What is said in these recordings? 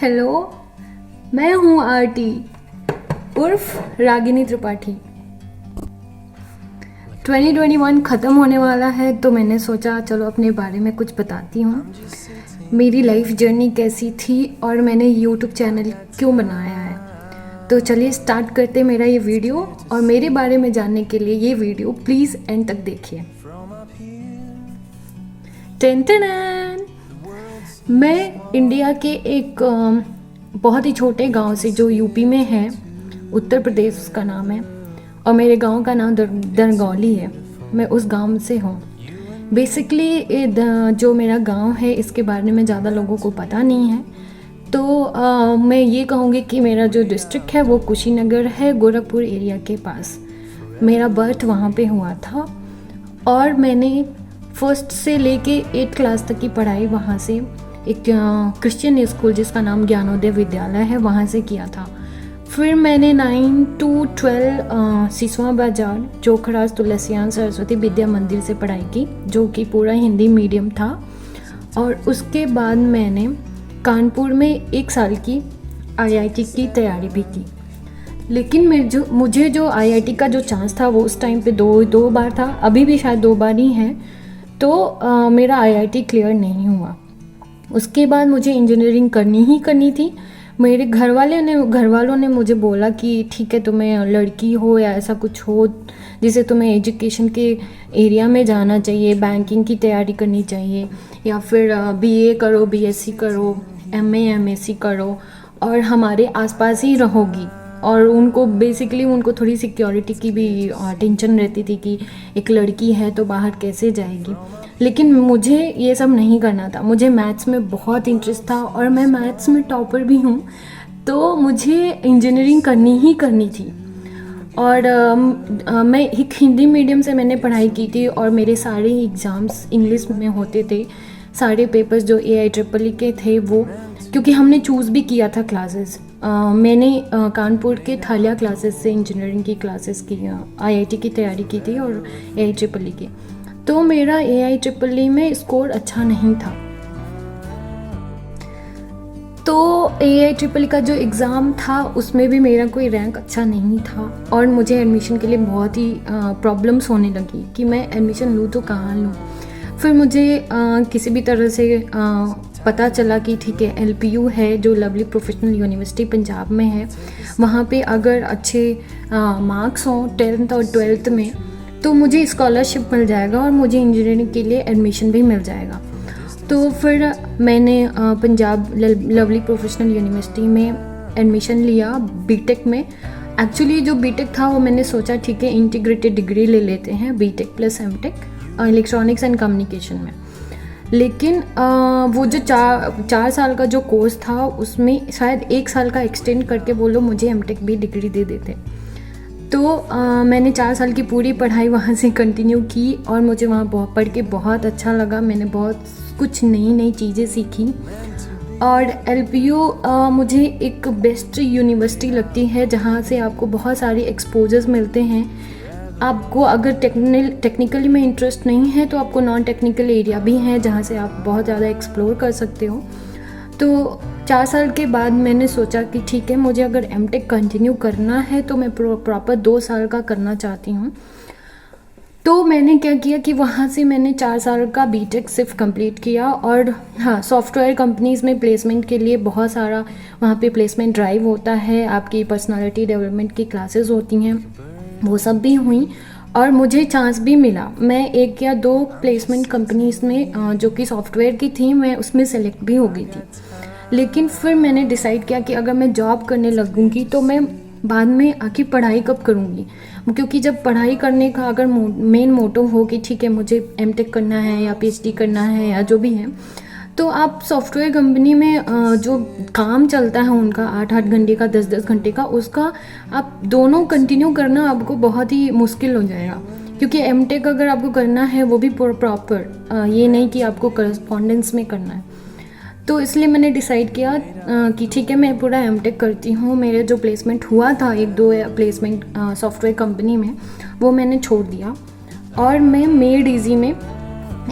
Hello, मैं हूँ RT उर्फ रागिनी त्रिपाठी। 2021 ख़त्म होने वाला है तो मैंने सोचा चलो अपने बारे में कुछ बताती हूँ। मेरी लाइफ जर्नी कैसी थी और मैंने यूट्यूब चैनल क्यों बनाया है। तो चलिए स्टार्ट करते मेरा ये वीडियो, और मेरे बारे में जानने के लिए ये वीडियो प्लीज़ एंड तक देखिए। टेन टेन, मैं इंडिया के एक बहुत ही छोटे गांव से, जो यूपी में है, उत्तर प्रदेश उसका नाम है, और मेरे गांव का नाम दरगौली है। मैं उस गांव से हूँ। बेसिकली जो मेरा गांव है इसके बारे में ज़्यादा लोगों को पता नहीं है। तो मैं ये कहूँगी कि मेरा जो डिस्ट्रिक्ट है वो कुशीनगर है, गोरखपुर एरिया के पास। मेरा बर्थ वहाँ पे हुआ था और मैंने फर्स्ट से लेके 8th क्लास तक की पढ़ाई वहाँ से एक क्रिश्चियन स्कूल जिसका नाम ज्ञानोदय विद्यालय है, वहाँ से किया था। फिर मैंने 9 to 12 सिसवा बाजार चोखराज तुलसियान सरस्वती विद्या मंदिर से पढ़ाई की, जो कि पूरा हिंदी मीडियम था। और उसके बाद मैंने कानपुर में 1 साल की IIT की तैयारी भी की। लेकिन मुझे जो IIT का जो चांस था वो उस टाइम पे दो बार था, अभी भी शायद 2 बार ही है। तो मेरा IIT क्लियर नहीं हुआ। उसके बाद मुझे इंजीनियरिंग करनी थी। मेरे घर वालों ने मुझे बोला कि ठीक है, तुम्हें लड़की हो या ऐसा कुछ हो जिसे तुम्हें एजुकेशन के एरिया में जाना चाहिए, बैंकिंग की तैयारी करनी चाहिए, या फिर BA करो, BSc करो, MA MSc करो और हमारे आसपास ही रहोगी। और उनको थोड़ी सिक्योरिटी की भी टेंशन रहती थी कि एक लड़की है तो बाहर कैसे जाएगी। लेकिन मुझे ये सब नहीं करना था। मुझे मैथ्स में बहुत इंटरेस्ट था और मैं मैथ्स में टॉपर भी हूँ, तो मुझे इंजीनियरिंग करनी थी। और मैं एक हिंदी मीडियम से मैंने पढ़ाई की थी और मेरे सारे एग्ज़ाम्स इंग्लिश में होते थे। सारे पेपर्स जो AIEEE के थे वो, क्योंकि हमने चूज़ भी किया था क्लासेस। मैंने कानपुर के थालिया क्लासेस से इंजीनियरिंग की क्लासेस की, IIT की तैयारी की थी और AIEEE की। तो मेरा AIEEE में स्कोर अच्छा नहीं था। तो AIEEE का जो एग्ज़ाम था उसमें भी मेरा कोई रैंक अच्छा नहीं था और मुझे एडमिशन के लिए बहुत ही प्रॉब्लम्स होने लगी कि मैं एडमिशन लूँ तो कहाँ लूँ। फिर मुझे किसी भी तरह से पता चला कि ठीक है, LPU है जो लवली प्रोफेशनल यूनिवर्सिटी पंजाब में है, वहाँ पे अगर अच्छे मार्क्स हों 10th और 12th में तो मुझे स्कॉलरशिप मिल जाएगा और मुझे इंजीनियरिंग के लिए एडमिशन भी मिल जाएगा। तो फिर मैंने पंजाब लवली प्रोफेशनल यूनिवर्सिटी में एडमिशन लिया BTech में। एक्चुअली जो BTech था वो मैंने सोचा ठीक है, इंटीग्रेटेड डिग्री ले लेते हैं, BTech + MTech electronics and communication में। लेकिन वो जो 4 साल का जो कोर्स था उसमें शायद 1 साल का एक्सटेंड करके वो लोग मुझे MTech भी डिग्री दे देते। तो मैंने 4 साल की पूरी पढ़ाई वहाँ से कंटिन्यू की और मुझे वहाँ पढ़ के बहुत अच्छा लगा। मैंने बहुत कुछ नई चीज़ें सीखी और LPU मुझे एक बेस्ट यूनिवर्सिटी लगती है जहाँ से आपको बहुत सारे एक्सपोजर्स मिलते हैं। आपको अगर टेक्निकली में इंटरेस्ट नहीं है तो आपको नॉन टेक्निकल एरिया भी है जहाँ से आप बहुत ज़्यादा एक्सप्लोर कर सकते हो। तो 4 साल के बाद मैंने सोचा कि ठीक है, मुझे अगर MTech कंटिन्यू करना है तो मैं प्रॉपर 2 साल का करना चाहती हूँ। तो मैंने क्या किया कि वहाँ से मैंने 4 साल का BTech सिर्फ कंप्लीट किया। और हाँ, सॉफ्टवेयर कंपनीज़ में प्लेसमेंट के लिए बहुत सारा वहाँ पे प्लेसमेंट ड्राइव होता है, आपकी पर्सनालिटी डेवलपमेंट की क्लासेस होती हैं, वो सब भी हुई और मुझे चांस भी मिला। मैं 1 या 2 प्लेसमेंट कंपनीज़ में जो कि सॉफ्टवेयर की थी, मैं उसमें सेलेक्ट भी हो गई थी। लेकिन फिर मैंने डिसाइड किया कि अगर मैं जॉब करने लगूंगी तो मैं बाद में आखिर पढ़ाई कब करूंगी, क्योंकि जब पढ़ाई करने का अगर मेन मोटो हो कि ठीक है मुझे MTech करना है या PhD करना है या जो भी है, तो आप सॉफ्टवेयर कंपनी में जो काम चलता है उनका 8-8 घंटे का, 10-10 घंटे का, उसका आप दोनों कंटिन्यू करना आपको बहुत ही मुश्किल हो जाएगा। क्योंकि MTech अगर आपको करना है वो भी प्रॉपर, ये नहीं कि आपको करस्पॉन्डेंस में करना है। तो इसलिए मैंने डिसाइड किया कि ठीक है, मैं पूरा MTech करती हूँ। मेरे जो प्लेसमेंट हुआ था 1-2 प्लेसमेंट सॉफ्टवेयर कंपनी में, वो मैंने छोड़ दिया और मैं मेड इजी में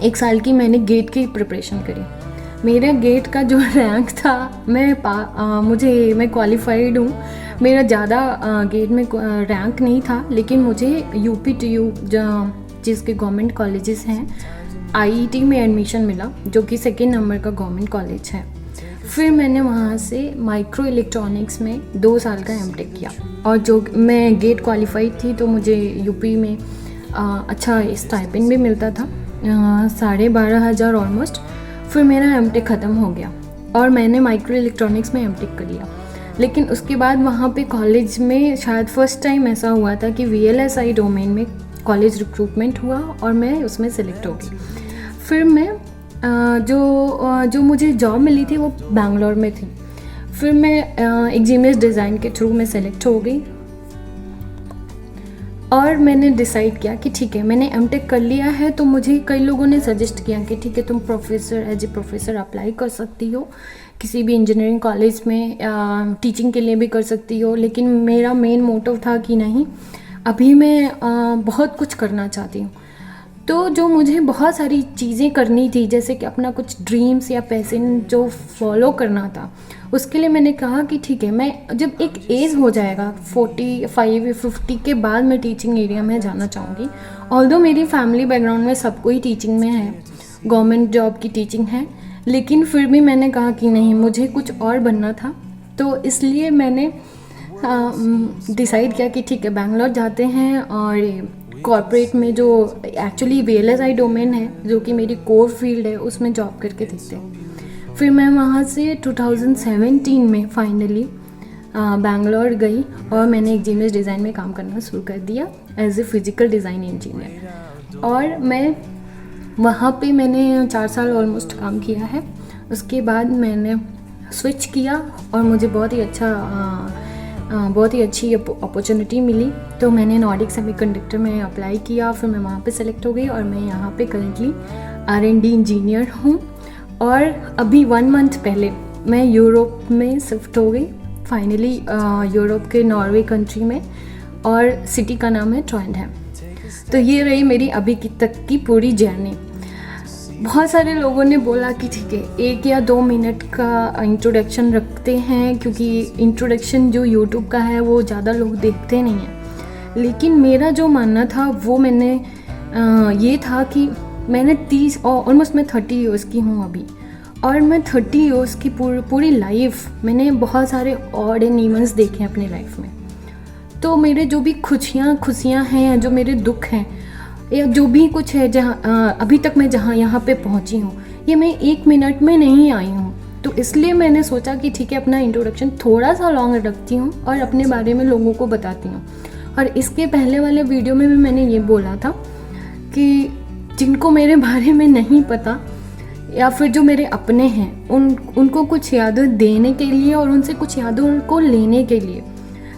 1 साल की मैंने गेट की प्रिपरेशन करी। मेरा गेट का जो रैंक था, मैं क्वालिफाइड हूँ, मेरा ज़्यादा गेट में रैंक नहीं था, लेकिन मुझे UP-TU जिसके गवर्नमेंट कॉलेजेस हैं IET में एडमिशन मिला, जो कि 2nd नंबर का गवर्नमेंट कॉलेज है। फिर मैंने वहाँ से माइक्रो इलेक्ट्रॉनिक्स में 2 साल का MTech किया, और जो मैं गेट क्वालिफाइड थी तो मुझे यूपी में अच्छा स्टाइपेंड भी मिलता था, 12,500 ऑलमोस्ट। फिर मेरा MTech ख़त्म हो गया और मैंने माइक्रो इलेक्ट्रॉनिक्स में MTech कर लिया। लेकिन उसके बाद वहाँ पे कॉलेज में शायद फर्स्ट टाइम ऐसा हुआ था कि VLSI डोमेन में कॉलेज रिक्रूटमेंट हुआ और मैं उसमें सेलेक्ट हो गई। फिर मैं जो मुझे जॉब मिली थी वो बैंगलोर में थी। फिर मैं एक्जीनियस डिज़ाइन के थ्रू मैं सेलेक्ट हो गई और मैंने डिसाइड किया कि ठीक है, मैंने MTech कर लिया है। तो मुझे कई लोगों ने सजेस्ट किया कि ठीक है, तुम एज ए प्रोफेसर अप्लाई कर सकती हो किसी भी इंजीनियरिंग कॉलेज में, टीचिंग के लिए भी कर सकती हो। लेकिन मेरा मेन मोटिव था कि नहीं, अभी मैं बहुत कुछ करना चाहती हूँ। तो जो मुझे बहुत सारी चीज़ें करनी थी, जैसे कि अपना कुछ ड्रीम्स या पैशन जो फॉलो करना था, उसके लिए मैंने कहा कि ठीक है, मैं जब एक एज हो जाएगा 45 या 50 के बाद मैं टीचिंग एरिया में जाना चाहूँगी। ऑल्दो मेरी फैमिली बैकग्राउंड में सब कोई टीचिंग में है, गवर्नमेंट जॉब की टीचिंग है, लेकिन फिर भी मैंने कहा कि नहीं, मुझे कुछ और बनना था। तो इसलिए मैंने डिसाइड किया कि ठीक है, बैंगलोर जाते हैं और कॉर्पोरेट में जो एक्चुअली VLSI डोमेन है, जो कि मेरी कोर फील्ड है, उसमें जॉब करके देखते हैं। फिर मैं वहाँ से 2017 में फाइनली बैंगलोर गई और मैंने इंजीनियरिंग डिज़ाइन में काम करना शुरू कर दिया as a physical design engineer. और मैं वहाँ पे मैंने 4 साल ऑलमोस्ट काम किया है। उसके बाद मैंने स्विच किया और मुझे बहुत ही अच्छी अपॉर्चुनिटी मिली। तो मैंने नॉर्डिक सेमीकंडक्टर में अप्लाई किया, फिर मैं वहाँ पे सेलेक्ट हो गई और मैं यहाँ पे करंटली R&D इंजीनियर हूँ। और अभी 1 मंथ पहले मैं यूरोप में शिफ्ट हो गई फाइनली, यूरोप के नॉर्वे कंट्री में, और सिटी का नाम है ट्रॉन्डहेम। तो ये रही मेरी अभी तक की पूरी जर्नी। बहुत सारे लोगों ने बोला कि ठीक है, 1 या 2 मिनट का इंट्रोडक्शन रखते हैं, क्योंकि इंट्रोडक्शन जो यूट्यूब का है वो ज़्यादा लोग देखते नहीं हैं। लेकिन मेरा जो मानना था वो मैंने ये था कि मैंने 30 ऑलमोस्ट मैं 30 ईयर्स की हूँ अभी, और मैं 30 ईयर्स की पूरी लाइफ मैंने बहुत सारे ऑड एंड इवेंट्स देखे हैं अपनी लाइफ में। तो मेरे जो भी खुशियाँ हैं, जो मेरे दुख हैं, या जो भी कुछ है, जहाँ अभी तक मैं यहाँ पे पहुँची हूँ, ये मैं 1 मिनट में नहीं आई हूँ। तो इसलिए मैंने सोचा कि ठीक है, अपना इंट्रोडक्शन थोड़ा सा लॉन्ग रखती हूँ और अपने बारे में लोगों को बताती हूँ। और इसके पहले वाले वीडियो में भी मैंने ये बोला था कि जिनको मेरे बारे में नहीं पता या फिर जो मेरे अपने हैं, उनको कुछ यादें देने के लिए और उनसे कुछ यादों को लेने के लिए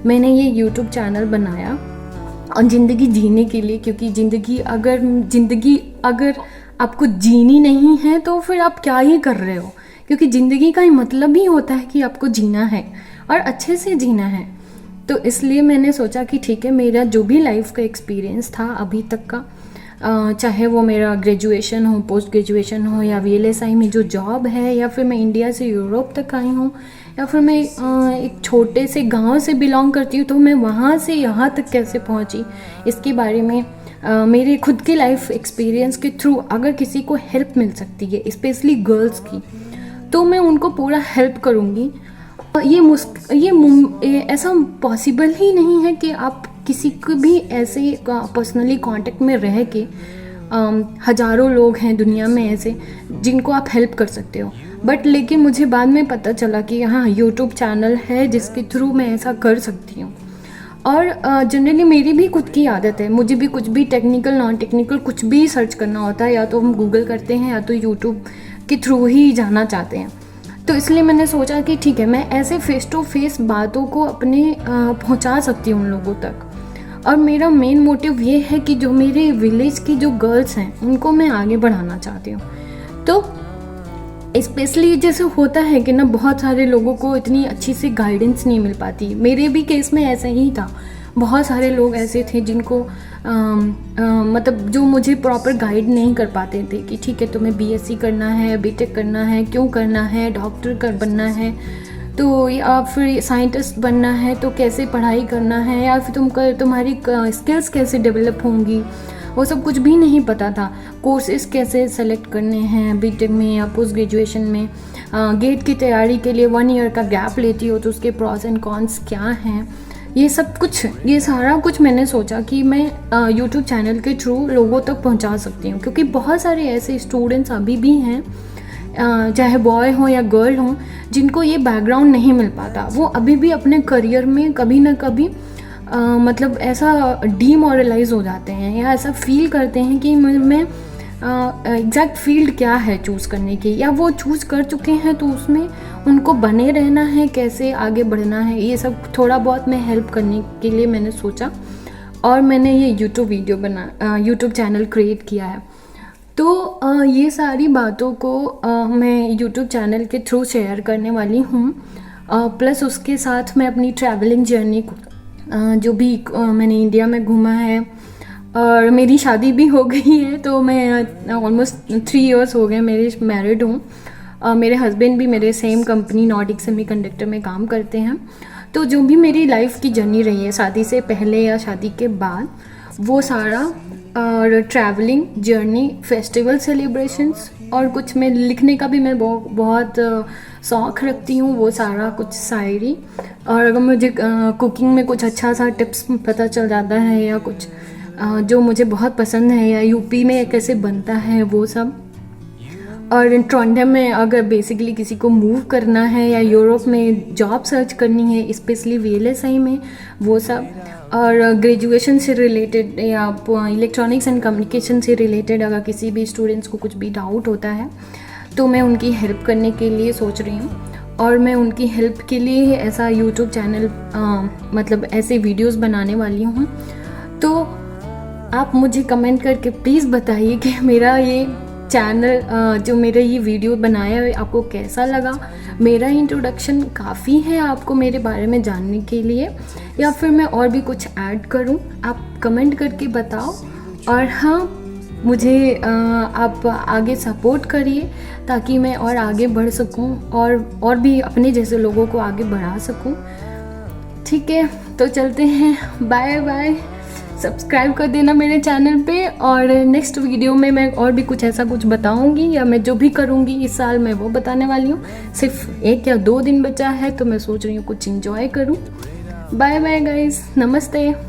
मैंने ये यूट्यूब चैनल बनाया, और ज़िंदगी जीने के लिए। क्योंकि ज़िंदगी अगर आपको जीनी नहीं है तो फिर आप क्या ही कर रहे हो, क्योंकि ज़िंदगी का ही मतलब ही होता है कि आपको जीना है और अच्छे से जीना है। तो इसलिए मैंने सोचा कि ठीक है, मेरा जो भी लाइफ का एक्सपीरियंस था अभी तक का, चाहे वो मेरा ग्रेजुएशन हो, पोस्ट ग्रेजुएशन हो, या VLSI में जो जॉब है, या फिर मैं इंडिया से यूरोप तक आई हूँ, या फिर मैं एक छोटे से गांव से बिलोंग करती हूँ, तो मैं वहाँ से यहाँ तक कैसे पहुँची, इसके बारे में मेरे खुद के लाइफ एक्सपीरियंस के थ्रू अगर किसी को हेल्प मिल सकती है, स्पेशली गर्ल्स की, तो मैं उनको पूरा हेल्प करूँगी। ये ऐसा पॉसिबल ही नहीं है कि आप किसी को भी ऐसे पर्सनली कांटेक्ट में रह के, हज़ारों लोग हैं दुनिया में ऐसे जिनको आप हेल्प कर सकते हो। बट लेकिन मुझे बाद में पता चला कि हाँ, यूट्यूब चैनल है जिसके थ्रू मैं ऐसा कर सकती हूँ। और जनरली मेरी भी खुद की आदत है, मुझे भी कुछ भी टेक्निकल नॉन टेक्निकल कुछ भी सर्च करना होता है, या तो हम गूगल करते हैं या तो यूट्यूब के थ्रू ही जाना चाहते हैं। तो इसलिए मैंने सोचा कि ठीक है, मैं ऐसे फेस टू फेस बातों को अपने पहुंचा सकती हूँ उन लोगों तक। और मेरा मेन मोटिव ये है कि जो मेरे विलेज की जो गर्ल्स हैं उनको मैं आगे बढ़ाना चाहती हूँ। तो स्पेशली जैसे होता है कि ना, बहुत सारे लोगों को इतनी अच्छी सी गाइडेंस नहीं मिल पाती। मेरे भी केस में ऐसा ही था, बहुत सारे लोग ऐसे थे जिनको मतलब जो मुझे प्रॉपर गाइड नहीं कर पाते थे कि ठीक है तुम्हें बीएससी करना है, बीटेक करना है, क्यों करना है, डॉक्टर कर बनना है, तो या फिर साइंटिस्ट बनना है तो कैसे पढ़ाई करना है, या फिर तुम्हारी स्किल्स कैसे डेवलप होंगी, वो सब कुछ भी नहीं पता था। कोर्सेज कैसे सेलेक्ट करने हैं बीटेक में या पोस्ट ग्रेजुएशन में, गेट की तैयारी के लिए 1 ईयर का गैप लेती हो तो उसके प्रॉस एंड कॉन्स क्या हैं, ये सारा कुछ मैंने सोचा कि मैं यूट्यूब चैनल के थ्रू लोगों तक पहुंचा सकती हूँ। क्योंकि बहुत सारे ऐसे स्टूडेंट्स अभी भी हैं, चाहे बॉय हो या गर्ल हो, जिनको ये बैकग्राउंड नहीं मिल पाता। वो अभी भी अपने करियर में कभी ना कभी मतलब ऐसा डीमोरलाइज हो जाते हैं या ऐसा फील करते हैं कि मैं एग्जैक्ट फील्ड क्या है चूज़ करने की, या वो चूज़ कर चुके हैं तो उसमें उनको बने रहना है, कैसे आगे बढ़ना है। ये सब थोड़ा बहुत मैं हेल्प करने के लिए मैंने सोचा और मैंने ये यूट्यूब चैनल क्रिएट किया है। तो ये सारी बातों को मैं यूट्यूब चैनल के थ्रू शेयर करने वाली हूँ। प्लस उसके साथ मैं अपनी ट्रैवलिंग जर्नी को जो भी मैंने इंडिया में घूमा है, और मेरी शादी भी हो गई है, तो मैं ऑलमोस्ट 3 इयर्स हो गए मेरे मैरिड हूँ। मेरे हस्बैंड भी मेरे सेम कंपनी नॉर्डिक सेमीकंडक्टर में काम करते हैं। तो जो भी मेरी लाइफ की जर्नी रही है शादी से पहले या शादी के बाद, वो सारा और ट्रैवलिंग जर्नी, फेस्टिवल सेलिब्रेशंस, और कुछ मैं लिखने का भी मैं बहुत शौक़ रखती हूँ, वो सारा कुछ शायरी। और अगर मुझे कुकिंग में कुछ अच्छा सा टिप्स पता चल जाता है या कुछ जो मुझे बहुत पसंद है, या यूपी में कैसे बनता है वो सब, और ट्रोंडम में अगर बेसिकली किसी को मूव करना है या यूरोप में जॉब सर्च करनी है स्पेशली VLSI में, वो सब, और ग्रेजुएशन से रिलेटेड या इलेक्ट्रॉनिक्स एंड कम्युनिकेशन से रिलेटेड अगर किसी भी स्टूडेंट्स को कुछ भी डाउट होता है तो मैं उनकी हेल्प करने के लिए सोच रही हूँ। और मैं उनकी हेल्प के लिए ऐसा यूट्यूब चैनल मतलब ऐसे वीडियोस बनाने वाली हूँ। तो आप मुझे कमेंट करके प्लीज़ बताइए कि मेरा ये चैनल जो मेरा ये वीडियो बनाया है आपको कैसा लगा। मेरा इंट्रोडक्शन काफ़ी है आपको मेरे बारे में जानने के लिए, या फिर मैं और भी कुछ ऐड करूं, आप कमेंट करके बताओ। और हाँ, मुझे आप आगे सपोर्ट करिए ताकि मैं और आगे बढ़ सकूं और भी अपने जैसे लोगों को आगे बढ़ा सकूं। ठीक है, तो चलते हैं, बाय बाय। सब्सक्राइब कर देना मेरे चैनल पे, और नेक्स्ट वीडियो में मैं और भी कुछ ऐसा कुछ बताऊंगी, या मैं जो भी करूंगी इस साल मैं वो बताने वाली हूँ। सिर्फ 1 या 2 दिन बचा है तो मैं सोच रही हूँ कुछ इंजॉय करूँ। बाय बाय गाइस, नमस्ते।